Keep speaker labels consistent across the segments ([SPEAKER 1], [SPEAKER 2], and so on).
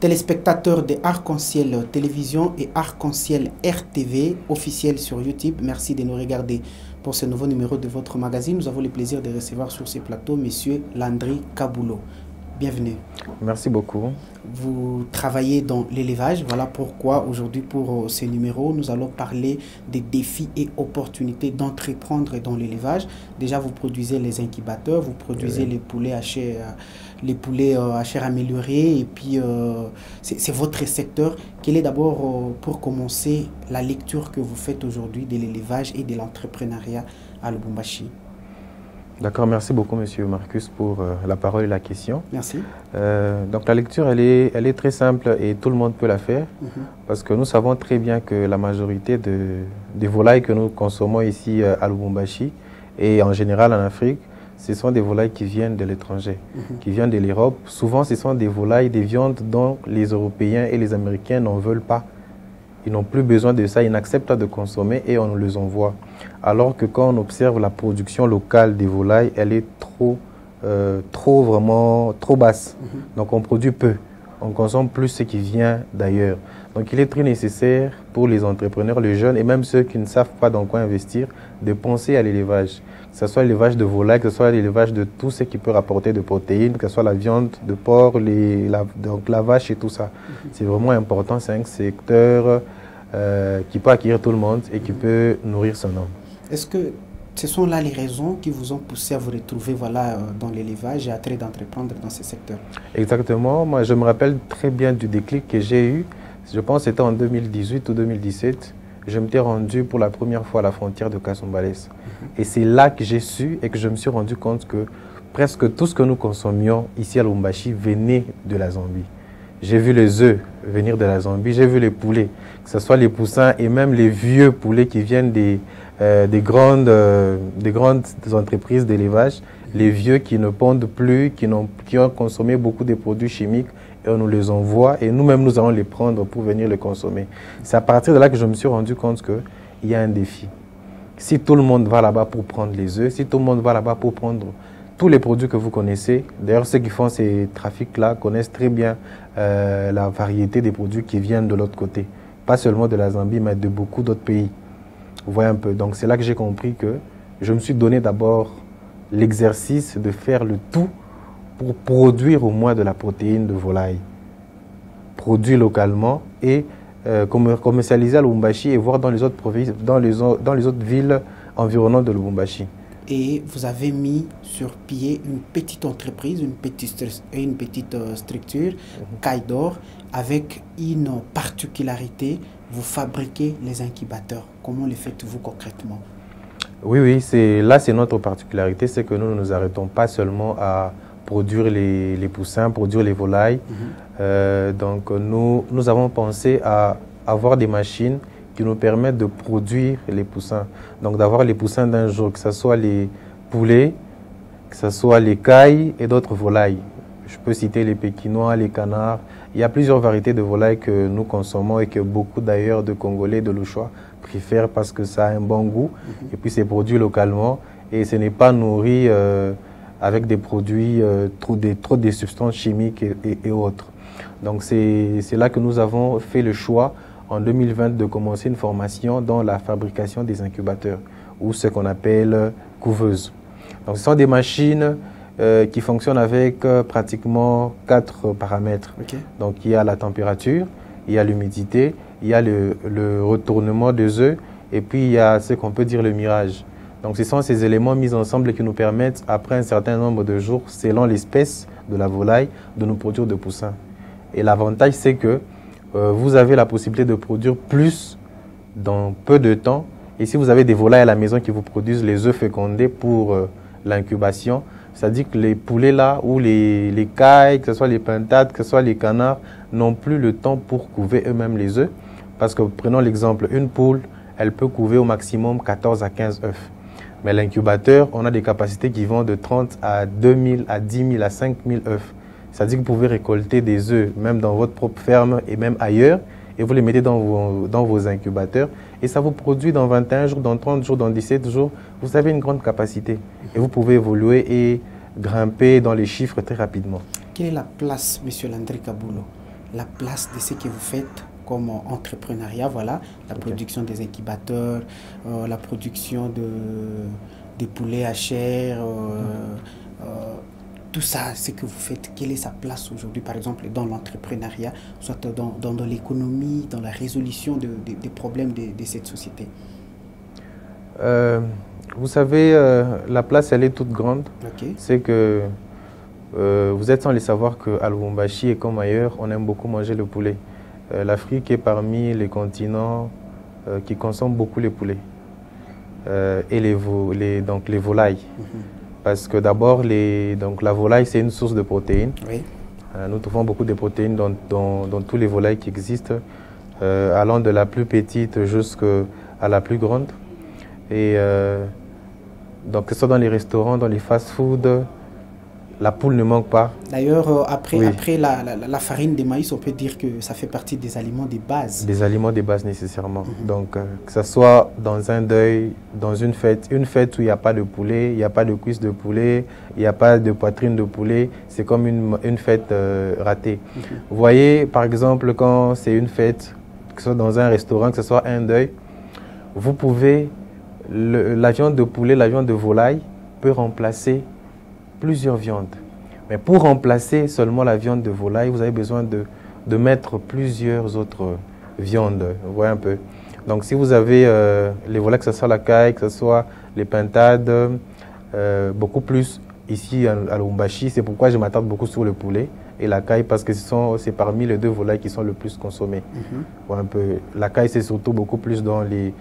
[SPEAKER 1] Téléspectateurs de Arc-en-Ciel Télévision et Arc-en-Ciel RTV, officiel sur YouTube, merci de nous regarder pour ce nouveau numéro de votre magazine. Nous avons le plaisir de recevoir sur ces plateaux M. Landry Kabulo. Bienvenue.
[SPEAKER 2] Merci beaucoup.
[SPEAKER 1] Vous travaillez dans l'élevage, voilà pourquoi aujourd'hui pour ce numéro, nous allons parler des défis et opportunités d'entreprendre dans l'élevage. Déjà, vous produisez les incubateurs, vous produisez les poulets à chair améliorée et puis c'est votre secteur. Quel est d'abord, pour commencer, la lecture que vous faites aujourd'hui de l'élevage et de l'entrepreneuriat à Lubumbashi?
[SPEAKER 2] D'accord, merci beaucoup Monsieur Marcus pour la parole et la question.
[SPEAKER 1] Merci.
[SPEAKER 2] Donc la lecture, elle est très simple et tout le monde peut la faire parce que nous savons très bien que la majorité des volailles que nous consommons ici à Lubumbashi et en général en Afrique, ce sont des volailles qui viennent de l'étranger, qui viennent de l'Europe. Souvent, ce sont des volailles, des viandes dont les Européens et les Américains n'en veulent pas. Ils n'ont plus besoin de ça, ils n'acceptent pas de consommer et on nous les envoie. Alors que quand on observe la production locale des volailles, elle est vraiment trop basse. Donc on produit peu, on consomme plus ce qui vient d'ailleurs. Donc il est très nécessaire pour les entrepreneurs, les jeunes et même ceux qui ne savent pas dans quoi investir, de penser à l'élevage. Que ce soit l'élevage de volailles, que ce soit l'élevage de tout ce qui peut rapporter de protéines, que ce soit la viande de porc, donc la vache et tout ça. C'est vraiment important, c'est un secteur qui peut acquérir tout le monde et qui peut nourrir son homme.
[SPEAKER 1] Est-ce que ce sont là les raisons qui vous ont poussé à vous retrouver dans l'élevage et à d'entreprendre dans ce secteur? Exactement.
[SPEAKER 2] Moi, je me rappelle très bien du déclic que j'ai eu. Je pense que c'était en 2018 ou 2017. Je m'étais rendu pour la première fois à la frontière de Kasumbalès. Et c'est là que j'ai su et que je me suis rendu compte que presque tout ce que nous consommions ici à Lubumbashi venait de la Zambie. J'ai vu les œufs venir de la Zambie, j'ai vu les poulets, que ce soit les poussins et même les vieux poulets qui viennent des grandes entreprises d'élevage, les vieux qui ne pondent plus, qui ont consommé beaucoup de produits chimiques, et on nous les envoie et nous-mêmes nous allons les prendre pour venir les consommer. C'est à partir de là que je me suis rendu compte qu'il y a un défi. Si tout le monde va là-bas pour prendre les œufs, si tout le monde va là-bas pour prendre tous les produits que vous connaissez, d'ailleurs ceux qui font ces trafics-là connaissent très bien la variété des produits qui viennent de l'autre côté. Pas seulement de la Zambie, mais de beaucoup d'autres pays. Vous voyez un peu. Donc c'est là que j'ai compris que je me suis donné d'abord l'exercice de faire le tout pour produire au moins de la protéine de volaille. Produit localement et commercialiser à Lubumbashi et voir dans les autres provinces, dans les autres villes environnantes de Lubumbashi.
[SPEAKER 1] Et vous avez mis sur pied une petite entreprise, une petite structure, Kaidor, avec une particularité, vous fabriquez les incubateurs. Comment les faites-vous concrètement?
[SPEAKER 2] Oui, là c'est notre particularité, c'est que nous ne nous arrêtons pas seulement à produire les poussins, produire les volailles. Donc nous avons pensé à avoir des machines qui nous permettent de produire les poussins. Donc d'avoir les poussins d'un jour, que ce soit les poulets, que ce soit les cailles et d'autres volailles. Je peux citer les pékinois, les canards. Il y a plusieurs variétés de volailles que nous consommons et que beaucoup d'ailleurs de Congolais, de Louchois préfèrent parce que ça a un bon goût. Et puis c'est produit localement et ce n'est pas nourri avec des produits, trop des substances chimiques et autres. Donc c'est là que nous avons fait le choix en 2020 de commencer une formation dans la fabrication des incubateurs ou ce qu'on appelle couveuses. Donc ce sont des machines qui fonctionnent avec pratiquement 4 paramètres. Donc il y a la température, il y a l'humidité, il y a le retournement des œufs et puis il y a ce qu'on peut dire le mirage. Donc ce sont ces éléments mis ensemble qui nous permettent, après un certain nombre de jours, selon l'espèce de la volaille, de nous produire de poussins. Et l'avantage, c'est que vous avez la possibilité de produire plus dans peu de temps. Et si vous avez des volailles à la maison qui vous produisent les œufs fécondés pour l'incubation, c'est-à-dire que les poulets là, ou les cailles, que ce soit les pintades, que ce soit les canards, n'ont plus le temps pour couver eux-mêmes les œufs. Parce que prenons l'exemple, une poule, elle peut couver au maximum 14 à 15 œufs. Mais l'incubateur, on a des capacités qui vont de 30 à 2000, à 10 000, à 5 000 œufs. C'est-à-dire que vous pouvez récolter des œufs, même dans votre propre ferme et même ailleurs, et vous les mettez dans vos incubateurs. Et ça vous produit dans 21 jours, dans 30 jours, dans 17 jours. Vous avez une grande capacité. Et vous pouvez évoluer et grimper dans les chiffres très rapidement.
[SPEAKER 1] Quelle est la place, M. Landry Kabulo, la place de ce que vous faites comme entrepreneuriat, voilà, la production des incubateurs, la production des poulets à chair, tout ça, ce que vous faites, quelle est sa place aujourd'hui, par exemple, dans l'entrepreneuriat, soit dans l'économie, dans la résolution des problèmes de cette société?
[SPEAKER 2] Vous savez, la place, elle est toute grande.
[SPEAKER 1] Okay.
[SPEAKER 2] C'est que vous êtes sans le savoir qu'à Lubumbashi et comme ailleurs, on aime beaucoup manger le poulet. L'Afrique est parmi les continents qui consomment beaucoup les poulets et donc les volailles. Parce que d'abord, la volaille, c'est une source de protéines.
[SPEAKER 1] Oui.
[SPEAKER 2] Nous trouvons beaucoup de protéines dans tous les volailles qui existent, allant de la plus petite jusqu'à la plus grande. Et donc, que ce soit dans les restaurants, dans les fast-foods, la poule ne manque pas.
[SPEAKER 1] D'ailleurs, après la farine de maïs, on peut dire que ça fait partie des aliments de base.
[SPEAKER 2] Des aliments de base nécessairement. Donc, que ce soit dans un deuil, dans une fête où il n'y a pas de poulet, il n'y a pas de cuisse de poulet, il n'y a pas de poitrine de poulet, c'est comme une fête ratée. Vous voyez, par exemple, quand c'est une fête, que ce soit dans un restaurant, que ce soit un deuil, vous pouvez, la viande de poulet, la viande de volaille peut remplacer plusieurs viandes. Mais pour remplacer seulement la viande de volaille, vous avez besoin de mettre plusieurs autres viandes. Vous voyez un peu. Donc si vous avez les volailles, que ce soit la caille, que ce soit les pintades, beaucoup plus ici à Lubumbashi, c'est pourquoi je m'attarde beaucoup sur le poulet et la caille, parce que c'est parmi les deux volailles qui sont le plus consommées. Un peu. La caille, c'est surtout beaucoup plus dans les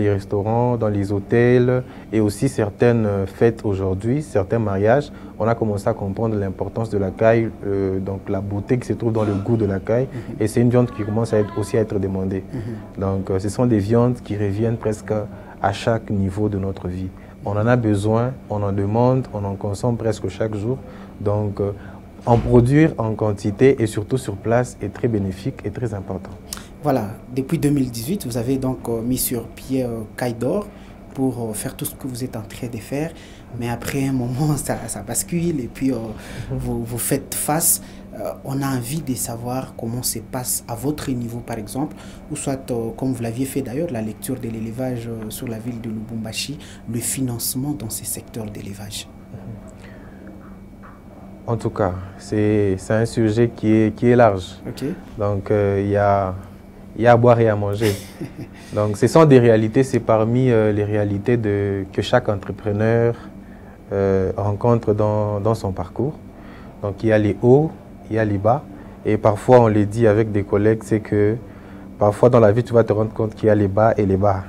[SPEAKER 2] restaurants, dans les hôtels et aussi certaines fêtes aujourd'hui, certains mariages. On a commencé à comprendre l'importance de la caille, donc la beauté qui se trouve dans le goût de la caille. Et c'est une viande qui commence aussi à être demandée. Donc ce sont des viandes qui reviennent presque à chaque niveau de notre vie. On en a besoin, on en demande, on en consomme presque chaque jour. Donc en produire en quantité et surtout sur place est très bénéfique et très important.
[SPEAKER 1] Voilà, depuis 2018, vous avez donc mis sur pied Caille d'Or pour faire tout ce que vous êtes en train de faire. Mais après un moment, ça bascule et puis vous faites face. On a envie de savoir comment se passe à votre niveau, par exemple, ou soit, comme vous l'aviez fait d'ailleurs, la lecture de l'élevage sur la ville de Lubumbashi, le financement dans ces secteurs d'élevage.
[SPEAKER 2] En tout cas, c'est un sujet qui est large.
[SPEAKER 1] Okay.
[SPEAKER 2] Donc, il y a à boire et à manger. Donc, ce sont des réalités, c'est parmi les réalités que chaque entrepreneur rencontre dans son parcours. Donc, il y a les hauts, il y a les bas. Et parfois, on les dit avec des collègues, c'est que parfois dans la vie, tu vas te rendre compte qu'il y a les bas et les bas.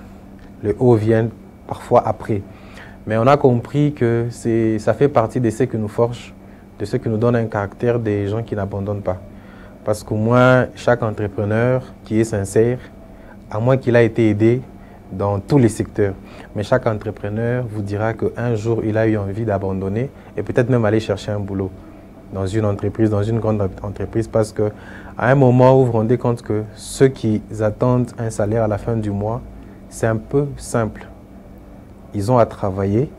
[SPEAKER 2] Les hauts viennent parfois après. Mais on a compris que ça fait partie de ce que nous forge, de ce qui nous donne un caractère des gens qui n'abandonnent pas. Parce qu'au moins, chaque entrepreneur qui est sincère, à moins qu'il a été aidé dans tous les secteurs, mais chaque entrepreneur vous dira qu'un jour, il a eu envie d'abandonner et peut-être même aller chercher un boulot dans une entreprise, dans une grande entreprise, parce qu'à un moment où vous vous rendez compte que ceux qui attendent un salaire à la fin du mois, c'est un peu simple. Ils ont à travailler.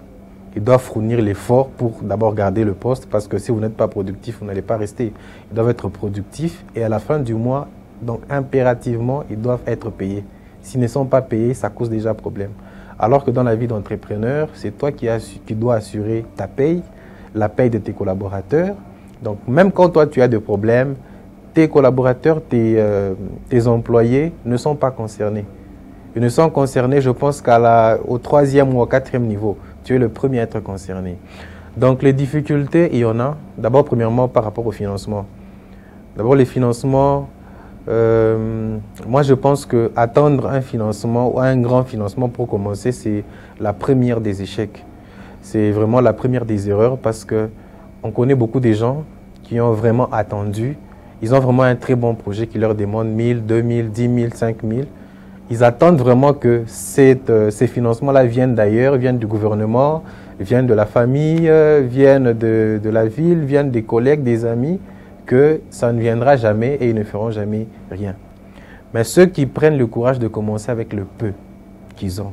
[SPEAKER 2] Ils doivent fournir l'effort pour d'abord garder le poste, parce que si vous n'êtes pas productif, vous n'allez pas rester. Ils doivent être productifs et à la fin du mois, donc impérativement, ils doivent être payés. S'ils ne sont pas payés, ça cause déjà problème. Alors que dans la vie d'entrepreneur, c'est toi qui dois assurer ta paye, la paye de tes collaborateurs. Donc même quand toi tu as des problèmes, tes collaborateurs, tes employés ne sont pas concernés. Ils ne sont concernés, je pense, qu'au 3e ou au 4e niveau. Tu es le premier à être concerné. Donc les difficultés, il y en a. D'abord, premièrement, par rapport au financement. D'abord, les financements, moi je pense qu'attendre un financement ou un grand financement pour commencer, c'est la première des échecs. C'est vraiment la première des erreurs, parce qu'on connaît beaucoup de gens qui ont vraiment attendu. Ils ont vraiment un très bon projet qui leur demande 1000, 2000, 10 000, 5000. Ils attendent vraiment que ces financements-là viennent d'ailleurs, viennent du gouvernement, viennent de la famille, viennent de la ville, viennent des collègues, des amis, que ça ne viendra jamais et ils ne feront jamais rien. Mais ceux qui prennent le courage de commencer avec le peu qu'ils ont,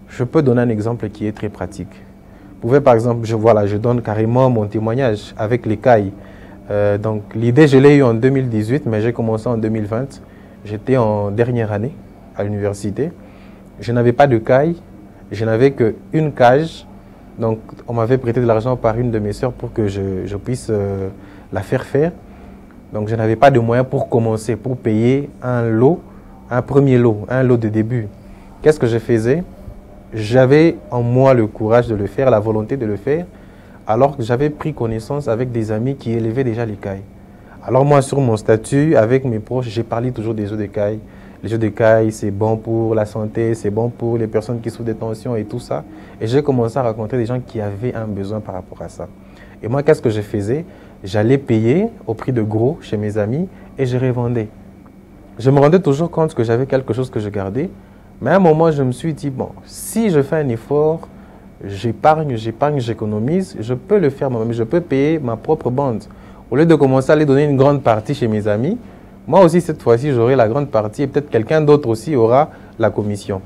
[SPEAKER 2] je peux donner un exemple qui est très pratique. Vous pouvez par exemple, je donne carrément mon témoignage avec les cailles. Donc l'idée, je l'ai eue en 2018, mais j'ai commencé en 2020. J'étais en dernière année à l'université. Je n'avais pas de caille, je n'avais qu'une cage. Donc on m'avait prêté de l'argent par une de mes sœurs pour que je puisse la faire. Donc je n'avais pas de moyens pour commencer, pour payer un premier lot, un lot de début. Qu'est-ce que je faisais? J'avais en moi le courage de le faire, la volonté de le faire, alors que j'avais pris connaissance avec des amis qui élevaient déjà les cailles. Alors moi, sur mon statut, avec mes proches, j'ai parlé toujours des œufs de caille. Les œufs de caille, c'est bon pour la santé, c'est bon pour les personnes qui souffrent de tension et tout ça. Et j'ai commencé à rencontrer des gens qui avaient un besoin par rapport à ça. Et moi, qu'est-ce que je faisais? J'allais payer au prix de gros chez mes amis et je revendais. Je me rendais toujours compte que j'avais quelque chose que je gardais. Mais à un moment, je me suis dit, bon, si je fais un effort, j'épargne, j'économise, je peux le faire moi-même, je peux payer ma propre bande. Au lieu de commencer à aller donner une grande partie chez mes amis, moi aussi, cette fois-ci, j'aurai la grande partie et peut-être quelqu'un d'autre aussi aura la commission.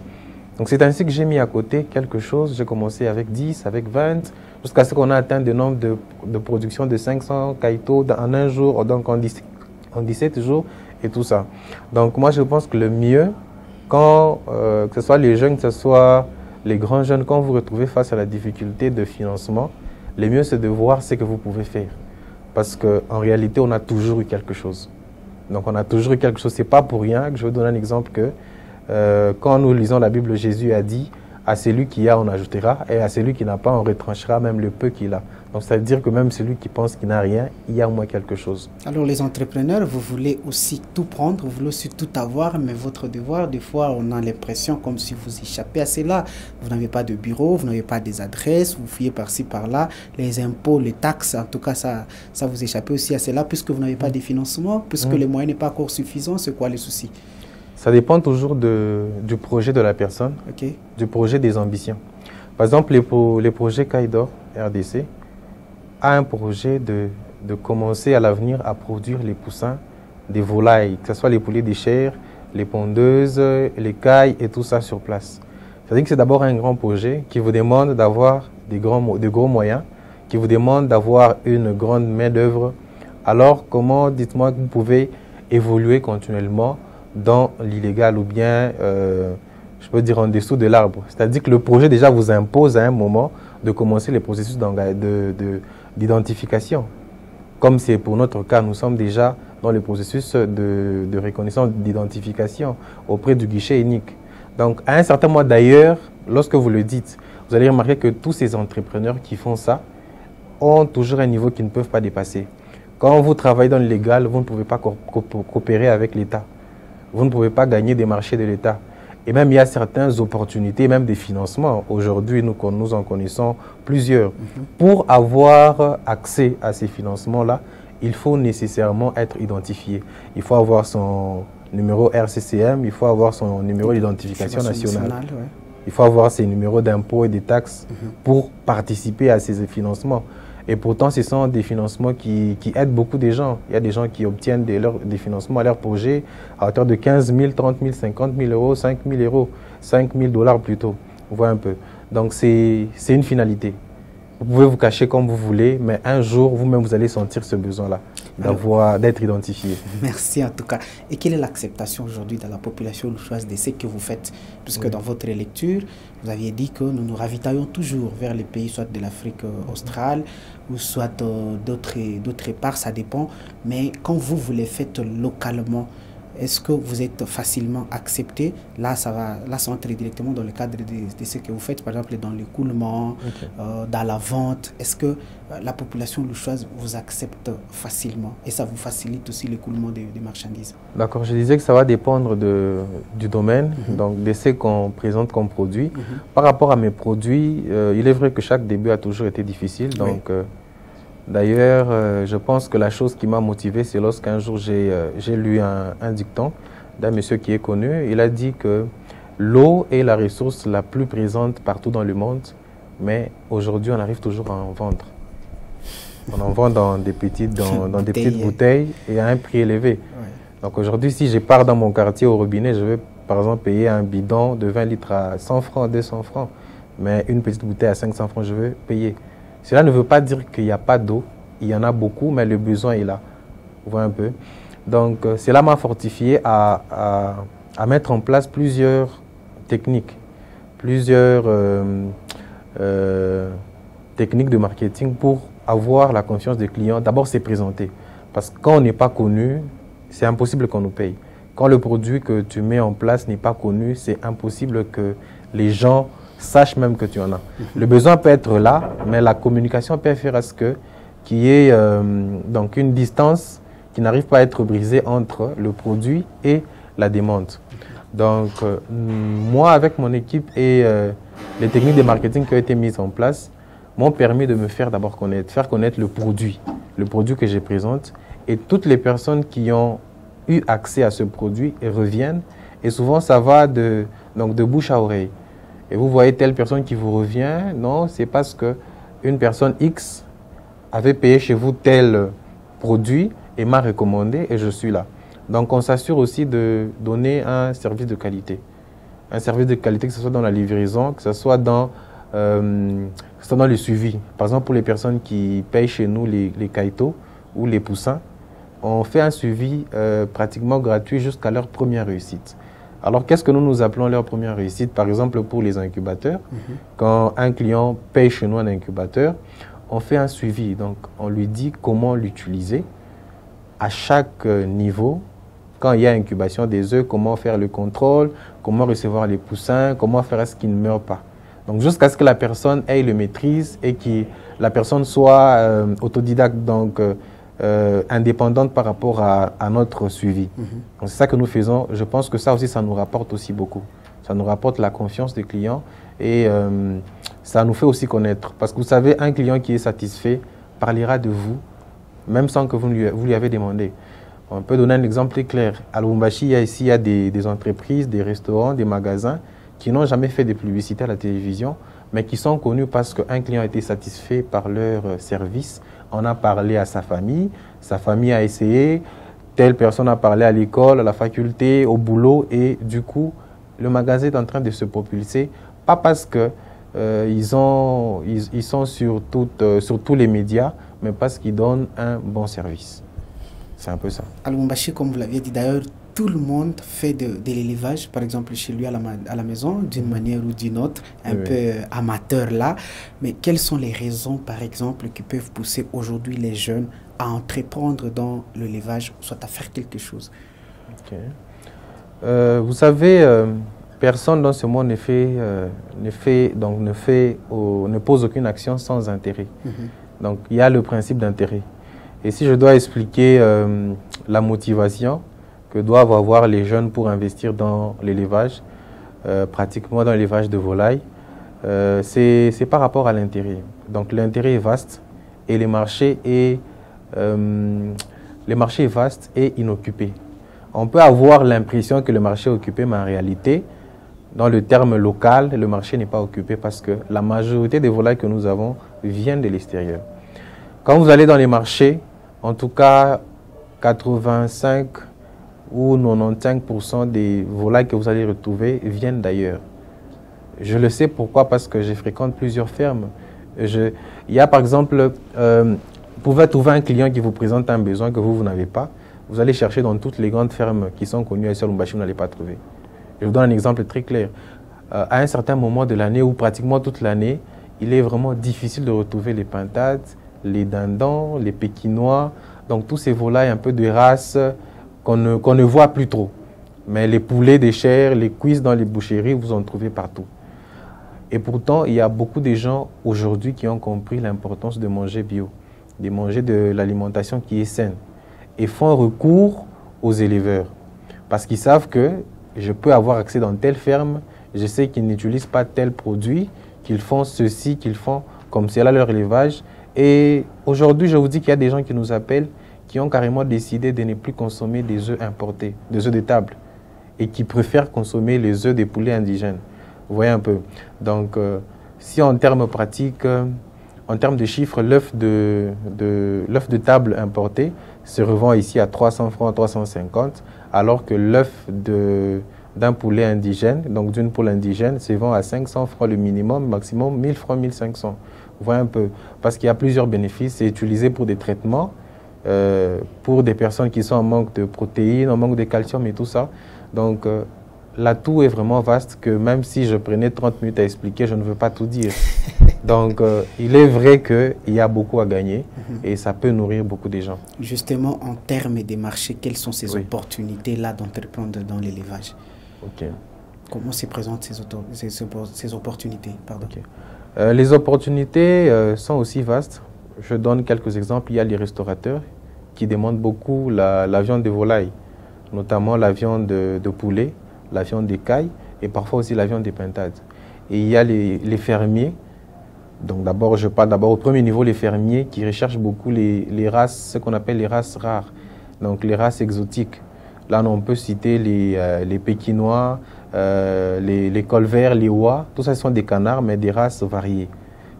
[SPEAKER 2] Donc, c'est ainsi que j'ai mis à côté quelque chose. J'ai commencé avec 10, avec 20, jusqu'à ce qu'on a atteint le nombre de production de 500 kaito en un jour, donc en 17 jours et tout ça. Donc, moi, je pense que le mieux, que ce soit les jeunes, que ce soit les grands jeunes, quand vous vous retrouvez face à la difficulté de financement, le mieux, c'est de voir ce que vous pouvez faire. Parce qu'en réalité, on a toujours eu quelque chose. Donc, on a toujours eu quelque chose. Ce n'est pas pour rien que je vais donner un exemple que quand nous lisons la Bible, Jésus a dit « À celui qui a, on ajoutera, et à celui qui n'a pas, on retranchera même le peu qu'il a. » Donc, ça veut dire que même celui qui pense qu'il n'a rien, il y a au moins quelque chose.
[SPEAKER 1] Alors, les entrepreneurs, vous voulez aussi tout prendre, vous voulez aussi tout avoir, mais votre devoir, des fois, on a l'impression comme si vous échappez à cela. Vous n'avez pas de bureau, vous n'avez pas des adresses, vous fouillez par-ci, par-là, les impôts, les taxes, en tout cas, ça vous échappe aussi à cela, puisque vous n'avez pas de financement, puisque les moyens n'est pas encore suffisant. C'est quoi les soucis?
[SPEAKER 2] Ça dépend toujours du projet de la personne, du projet des ambitions. Par exemple, les projets Kaidor, RDC, a un projet de commencer à l'avenir à produire les poussins des volailles, que ce soit les poulets de chair, les pondeuses, les cailles et tout ça sur place. C'est-à-dire que c'est d'abord un grand projet qui vous demande d'avoir de gros moyens, qui vous demande d'avoir une grande main-d'œuvre. Alors, comment, dites-moi, vous pouvez évoluer continuellement dans l'illégal ou bien, je peux dire, en dessous de l'arbre? C'est-à-dire que le projet déjà vous impose à un moment de commencer les processus d'identification. Comme c'est pour notre cas, nous sommes déjà dans le processus de reconnaissance d'identification auprès du guichet unique. Donc, à un certain moment d'ailleurs, lorsque vous le dites, vous allez remarquer que tous ces entrepreneurs qui font ça ont toujours un niveau qu'ils ne peuvent pas dépasser. Quand vous travaillez dans le légal, vous ne pouvez pas coopérer avec l'État. Vous ne pouvez pas gagner des marchés de l'État. Et même, il y a certaines opportunités, même des financements. Aujourd'hui, nous en connaissons plusieurs. Pour avoir accès à ces financements-là, il faut nécessairement être identifié. Il faut avoir son numéro RCCM, il faut avoir son numéro d'identification nationale. Il faut avoir ses numéros d'impôts et des taxes pour participer à ces financements. Et pourtant, ce sont des financements qui aident beaucoup de gens. Il y a des gens qui obtiennent des financements à leur projet à hauteur de 15 000, 30 000, 50 000 euros, 5 000 euros, 5 000 dollars plutôt. Vous voyez un peu. Donc, c'est une finalité. Vous pouvez vous cacher comme vous voulez, mais un jour, vous-même, vous allez sentir ce besoin-là, d'être identifié.
[SPEAKER 1] Merci en tout cas. Et quelle est l'acceptation aujourd'hui dans la population louchoise de ce que vous faites? Puisque dans votre lecture, vous aviez dit que nous nous ravitaillons toujours vers les pays, soit de l'Afrique australe, ou soit d'autres parts, ça dépend. Mais quand vous les faites localement, est-ce que vous êtes facilement accepté? Là, ça entre directement dans le cadre de ce que vous faites, par exemple dans l'écoulement, dans la vente. Est-ce que la population louchoise vous accepte facilement et ça vous facilite aussi l'écoulement des marchandises?
[SPEAKER 2] D'accord, je disais que ça va dépendre du domaine, donc de ce qu'on présente comme produit. Par rapport à mes produits, il est vrai que chaque début a toujours été difficile, donc... D'ailleurs, je pense que la chose qui m'a motivé, c'est lorsqu'un jour j'ai lu un dicton d'un monsieur qui est connu. Il a dit que l'eau est la ressource la plus présente partout dans le monde, mais aujourd'hui, on arrive toujours à en vendre. On en vend dans des petites bouteilles et à un prix élevé. Donc aujourd'hui, si je pars dans mon quartier au robinet, je vais par exemple payer un bidon de 20 litres à 100 francs, 200 francs, mais une petite bouteille à 500 francs, je vais payer. Cela ne veut pas dire qu'il n'y a pas d'eau. il y en a beaucoup, mais le besoin est là. Vous voyez un peu. Donc, cela m'a fortifié à mettre en place plusieurs techniques, plusieurs techniques de marketing pour avoir la confiance des clients. D'abord, c'est présenter. Parce que quand on n'est pas connu, c'est impossible qu'on nous paye. Quand le produit que tu mets en place n'est pas connu, c'est impossible que les gens sachent même que tu en as. Le besoin peut être là, mais la communication peut faire à ce qu'il y ait donc une distance qui n'arrive pas à être brisée entre le produit et la demande. Donc, moi, avec mon équipe et les techniques de marketing qui ont été mises en place, m'ont permis de me faire d'abord faire connaître le produit que je présente. Et toutes les personnes qui ont eu accès à ce produit reviennent. Et souvent, ça va de bouche à oreille. Et vous voyez telle personne qui vous revient, non, c'est parce qu'une personne X avait payé chez vous tel produit et m'a recommandé et je suis là. Donc, on s'assure aussi de donner un service de qualité. Un service de qualité, que ce soit dans la livraison, que ce soit dans le suivi. Par exemple, pour les personnes qui payent chez nous les kaito ou les poussins, on fait un suivi pratiquement gratuit jusqu'à leur première réussite. Alors, qu'est-ce que nous appelons leur première réussite? Par exemple, pour les incubateurs, quand un client paye chez nous un incubateur, on fait un suivi. Donc, on lui dit comment l'utiliser à chaque niveau. Quand il y a incubation des œufs, comment faire le contrôle, comment recevoir les poussins, comment faire à ce qu'ils ne meurent pas. Donc, jusqu'à ce que la personne ait le maîtrise et que la personne soit autodidacte, donc indépendante par rapport à notre suivi. Donc, c'est ça que nous faisons. Je pense que ça aussi, ça nous rapporte aussi beaucoup. Ça nous rapporte la confiance des clients et ça nous fait aussi connaître. Parce que vous savez, un client qui est satisfait parlera de vous, même sans que vous lui avez demandé. On peut donner un exemple très clair. À Lubumbashi, il y a des entreprises, des restaurants, des magasins qui n'ont jamais fait de publicité à la télévision, mais qui sont connus parce qu'un client a été satisfait par leur service. On a parlé à sa famille a essayé, telle personne a parlé à l'école, à la faculté, au boulot, et du coup, le magasin est en train de se propulser, pas parce que ils sont sur tous les médias, mais parce qu'ils donnent un bon service. C'est un peu ça.
[SPEAKER 1] À Lubumbashi, comme vous l'aviez dit d'ailleurs, tout le monde fait de l'élevage, par exemple chez lui à la maison, d'une manière ou d'une autre, un peu amateur là. Mais quelles sont les raisons, par exemple, qui peuvent pousser aujourd'hui les jeunes à entreprendre dans l'élevage, soit à faire quelque chose?
[SPEAKER 2] Vous savez, personne dans ce monde ne pose aucune action sans intérêt. Donc, il y a le principe d'intérêt. Et si je dois expliquer la motivation que doivent avoir les jeunes pour investir dans l'élevage, pratiquement dans l'élevage de volailles, c'est par rapport à l'intérêt. Donc l'intérêt est vaste et le marché est vaste et inoccupé. On peut avoir l'impression que le marché est occupé, mais en réalité, dans le terme local, le marché n'est pas occupé parce que la majorité des volailles que nous avons viennent de l'extérieur. Quand vous allez dans les marchés, en tout cas 85 ou 95% des volailles que vous allez retrouver viennent d'ailleurs. Je le sais pourquoi, parce que je fréquente plusieurs fermes. Il y a par exemple, vous pouvez trouver un client qui vous présente un besoin que vous n'avez pas. Vous allez chercher dans toutes les grandes fermes qui sont connues à Lubumbashi, vous n'allez pas trouver. Je vous donne un exemple très clair. À un certain moment de l'année, ou pratiquement toute l'année, il est vraiment difficile de retrouver les pintades, les dindons, les pékinois, donc tous ces volailles un peu de race qu'on ne voit plus trop. Mais les poulets de chair, les cuisses dans les boucheries, vous en trouvez partout. Et pourtant, il y a beaucoup de gens aujourd'hui qui ont compris l'importance de manger bio, de manger de l'alimentation qui est saine, et font recours aux éleveurs. Parce qu'ils savent que je peux avoir accès dans telle ferme, je sais qu'ils n'utilisent pas tel produit, qu'ils font ceci, qu'ils font comme cela leur élevage. Et aujourd'hui, je vous dis qu'il y a des gens qui nous appellent, qui ont carrément décidé de ne plus consommer des œufs importés, des œufs de table, et qui préfèrent consommer les œufs des poulets indigènes. Vous voyez un peu. Donc, si en termes pratiques, en termes de chiffres, l'œuf de table importé se revend ici à 300 francs, 350, alors que l'œuf d'un poulet indigène, donc d'une poule indigène, se vend à 500 francs le minimum, maximum 1000 francs, 1500. Vous voyez un peu, parce qu'il y a plusieurs bénéfices. C'est utilisé pour des traitements, pour des personnes qui sont en manque de protéines, en manque de calcium et tout ça. Donc, l'atout est vraiment vaste que même si je prenais 30 minutes à expliquer, je ne veux pas tout dire. Donc, il est vrai qu'il y a beaucoup à gagner et ça peut nourrir beaucoup de gens.
[SPEAKER 1] Justement, en termes des marchés, quelles sont ces opportunités-là d'entreprendre dans l'élevage?
[SPEAKER 2] Ok.
[SPEAKER 1] Comment se présentent ces opportunités? Pardon.
[SPEAKER 2] Okay. Les opportunités sont aussi vastes. Je donne quelques exemples. Il y a les restaurateurs qui demandent beaucoup la viande de volaille, notamment la viande de poulet, la viande d'écaille et parfois aussi la viande de pintade. Et il y a les fermiers. Donc d'abord, je parle d'abord au premier niveau, les fermiers qui recherchent beaucoup les races, ce qu'on appelle les races rares, donc les races exotiques. Là, on peut citer les Pékinois, les colverts, les oies, tout ça ce sont des canards, mais des races variées.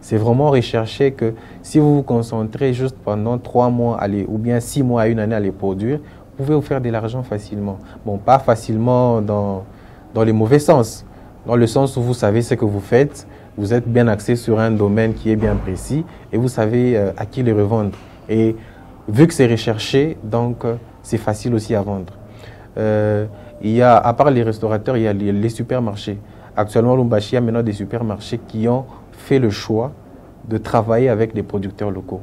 [SPEAKER 2] C'est vraiment recherché que si vous vous concentrez juste pendant 3 mois ou bien 6 mois à 1 année à les produire, vous pouvez vous faire de l'argent facilement. Bon, pas facilement dans les mauvais sens, dans le sens où vous savez ce que vous faites, vous êtes bien axé sur un domaine qui est bien précis et vous savez à qui le revendre. Et vu que c'est recherché, donc c'est facile aussi à vendre. Il y a, à part les restaurateurs, il y a les supermarchés. Actuellement, Lubumbashi a maintenant des supermarchés qui ont fait le choix de travailler avec des producteurs locaux.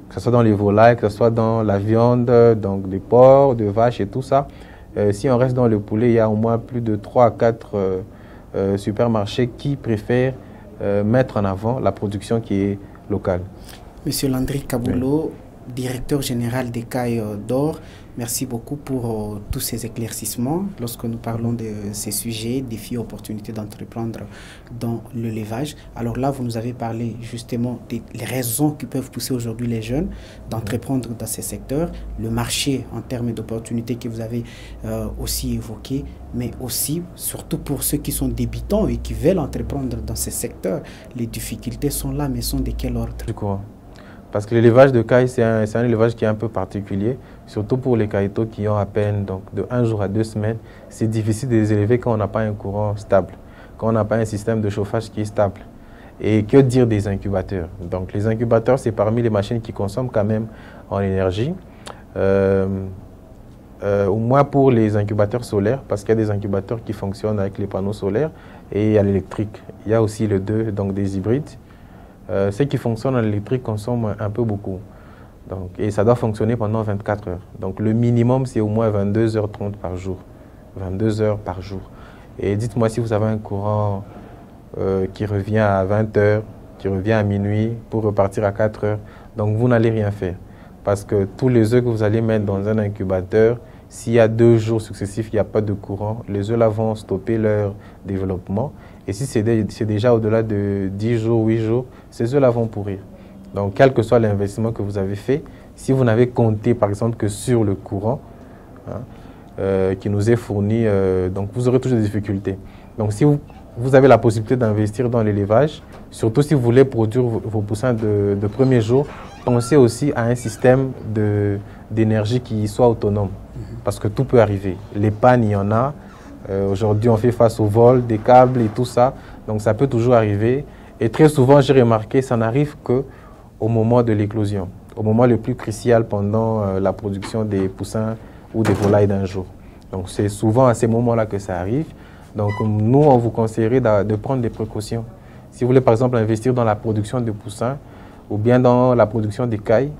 [SPEAKER 2] Que ce soit dans les volailles, que ce soit dans la viande, donc des porcs, de vaches et tout ça. Si on reste dans le poulet, il y a au moins plus de 3 à 4 supermarchés qui préfèrent mettre en avant la production qui est locale.
[SPEAKER 1] Monsieur Landry Kaboulot, directeur général d'Écailles d'Or, merci beaucoup pour tous ces éclaircissements lorsque nous parlons de ces sujets, défis, opportunités d'entreprendre dans l'élevage. Alors là, vous nous avez parlé justement des raisons qui peuvent pousser aujourd'hui les jeunes d'entreprendre dans ces secteurs, le marché en termes d'opportunités que vous avez aussi évoqué, mais aussi, surtout pour ceux qui sont débutants et qui veulent entreprendre dans ces secteurs, les difficultés sont là, mais sont de quel ordre?
[SPEAKER 2] Du coup, parce que l'élevage de caille, c'est un élevage qui est un peu particulier, surtout pour les cailletos qui ont à peine donc, de 1 jour à 2 semaines. C'est difficile de les élever quand on n'a pas un courant stable, quand on n'a pas un système de chauffage qui est stable. Et que dire des incubateurs? Donc les incubateurs, c'est parmi les machines qui consomment quand même en énergie. Au moins pour les incubateurs solaires, parce qu'il y a des incubateurs qui fonctionnent avec les panneaux solaires et à l'électrique. Il y a aussi les deux, donc des hybrides. Ceux qui fonctionnent en électrique consomment un peu beaucoup. Donc, et ça doit fonctionner pendant 24 heures. Donc le minimum, c'est au moins 22h30 par jour. 22 heures par jour. Et dites-moi si vous avez un courant qui revient à 20 heures, qui revient à minuit pour repartir à 4 heures. Donc vous n'allez rien faire. Parce que tous les œufs que vous allez mettre dans un incubateur, s'il y a 2 jours successifs, il n'y a pas de courant, les œufs là vont stopper leur développement. Et si c'est déjà au-delà de 10 jours, 8 jours, ces œufs là vont pourrir. Donc, quel que soit l'investissement que vous avez fait, si vous n'avez compté, par exemple, que sur le courant qui nous est fourni, donc vous aurez toujours des difficultés. Donc, si vous avez la possibilité d'investir dans l'élevage, surtout si vous voulez produire vos poussins de premier jour, pensez aussi à un système d'énergie qui soit autonome. Parce que tout peut arriver. Les pannes, il y en a. Aujourd'hui, on fait face au vol, des câbles et tout ça. Donc, ça peut toujours arriver. Et très souvent, j'ai remarqué, ça n'arrive qu'au moment de l'éclosion, au moment le plus crucial pendant la production des poussins ou des volailles d'un jour. Donc, c'est souvent à ces moments-là que ça arrive. Donc, nous, on vous conseillerait de prendre des précautions. Si vous voulez, par exemple, investir dans la production de poussins ou bien dans la production d'écailles,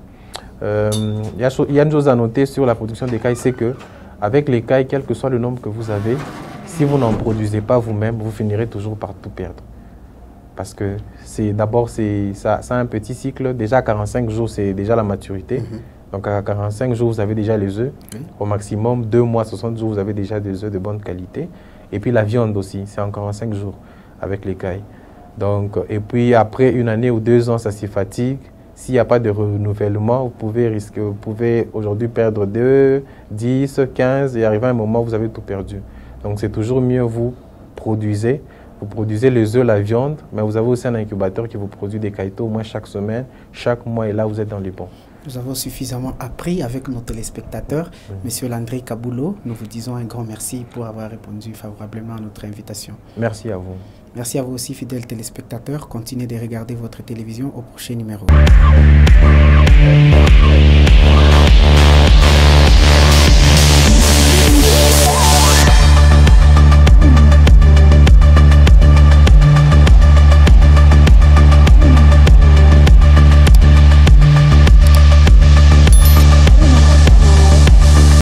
[SPEAKER 2] il y a une chose à noter sur la production d'écailles, c'est que avec l'écaille, quel que soit le nombre que vous avez, si vous n'en produisez pas vous-même, vous finirez toujours par tout perdre. Parce que d'abord, ça a un petit cycle. Déjà à 45 jours, c'est déjà la maturité. Donc à 45 jours, vous avez déjà les œufs. Au maximum, 2 mois, 60 jours, vous avez déjà des œufs de bonne qualité. Et puis la viande aussi, c'est en 45 jours avec l'écaille. Donc, et puis après 1 année ou 2 ans, ça s'y fatigue. S'il n'y a pas de renouvellement, vous pouvez aujourd'hui perdre 2, 10, 15 et arriver à un moment où vous avez tout perdu. Donc c'est toujours mieux vous produisez vous produisez les œufs, la viande, mais vous avez aussi un incubateur qui vous produit des caïtos au moins chaque semaine, chaque mois, et là, vous êtes dans les bons.
[SPEAKER 1] Nous avons suffisamment appris avec nos téléspectateurs. Monsieur Landry Kaboulot, nous vous disons un grand merci pour avoir répondu favorablement à notre invitation.
[SPEAKER 2] Merci à vous.
[SPEAKER 1] Merci à vous aussi, fidèles téléspectateurs. Continuez de regarder votre télévision au prochain numéro.